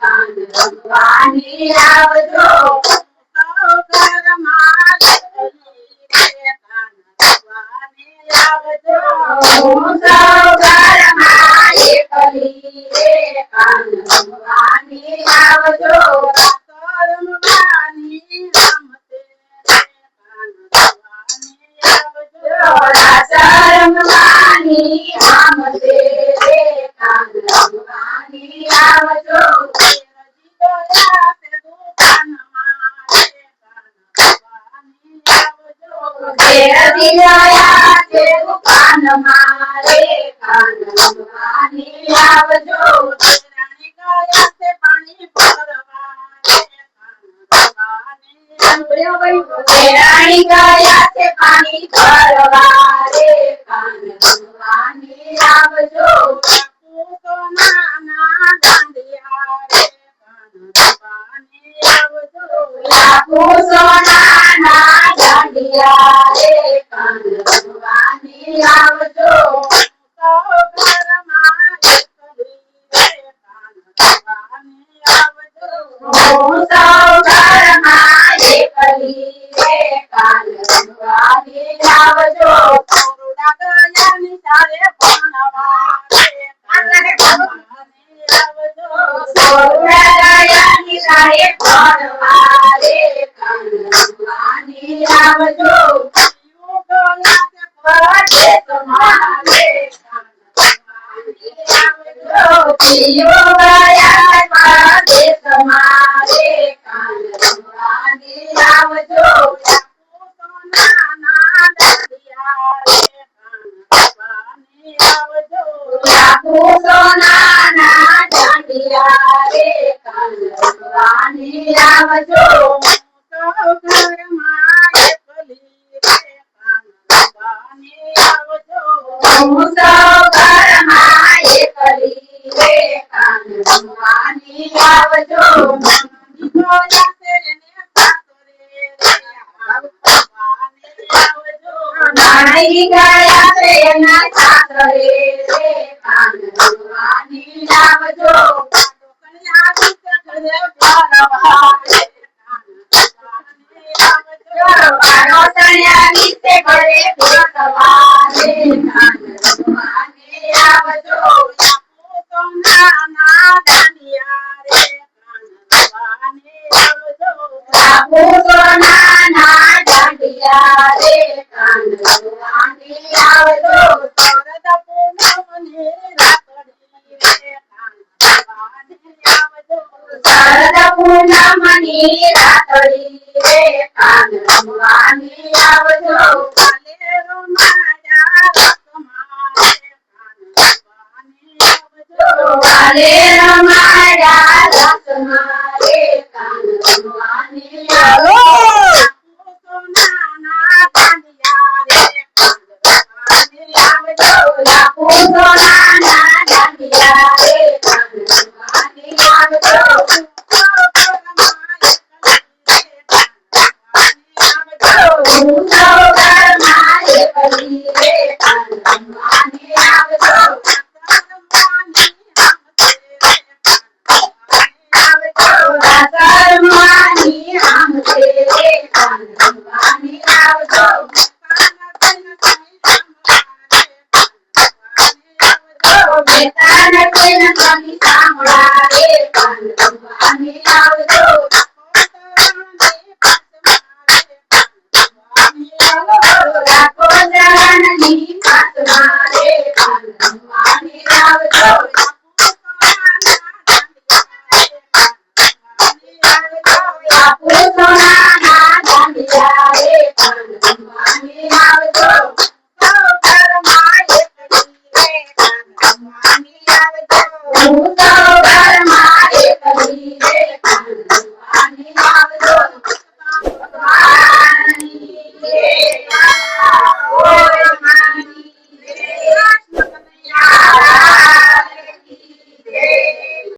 કાન રમવાની આવજો સૌ ઘરમાં કાન રમવાની આવજો હું સૌ ઘરમાં એકલી રે કાન રમવાની આવજો રમવાની રમતે રમવાની આમતે રે કાન રમવાની આવજો ગયા છે દુકાન મારે કાન રમવાની આવજો રાણી ગયા છે પાણી ભરવા રાણી ગયા છે પાણી ભરવા રે કાન રમવાની આવજો નાના દાંડિયા રે કાન રમવાની આવજો લાખો સોનાના દાંડિયા રે કાન રમવાની આવજો સૌ ઘરમાં એકલી રે કાન રમવાની આવજો હું સૌ ઘરમાં એકલી રે કાન રમવાની આવજો ગયા નિશાળે ભણવા રે કાન રમવાની આવજો ગયા નિશાળે ભણવા રે કાન રમવાની આવજો પિયો ગયા પરદેશ મારે કાન રમવાની આવજો સોનાના દાંડિયા રે કાન રમવાની આવજો લાખો સોનાના દાંડિયા રે કાન રમવાની આવજો સૌ ઘરમાં એકલી રે કાન રમવાની આવજો હું સૌ ઘરમાં એકલી રે કાન રમવાની આવજો નાની ગયા છે એના સાસરે રે કાન રમવાની આવજો પૂનમની રાતડી રે કાન રમવાની આવજો કાલે રમાયા રસમાં રે કાન રમવાની આવજો સોનાના દાંડિયા રે કાન રમવાની આવજો લાખો સોનાના દાંડિયા રે કાન રમવાની આવજો હું સૌ ઘરમાં એકલી રે કાન રમવાની આવજો રમવાની આમતે રે કાન રમવાની આવજો બેતાન કોઈન કમી સાંભળા રે કાન રમવાની આવજો રાખો જાનની પાસમાં રે કાન રમવાની આવજો લાખો સોનાના દાંડિયા રે કાન રમવાની આવજો સૌ ઘરમાં એકલી રે કાન રમવાની આવજો હું સૌ ઘરમાં એકલી રે કાન રમવાની આવજો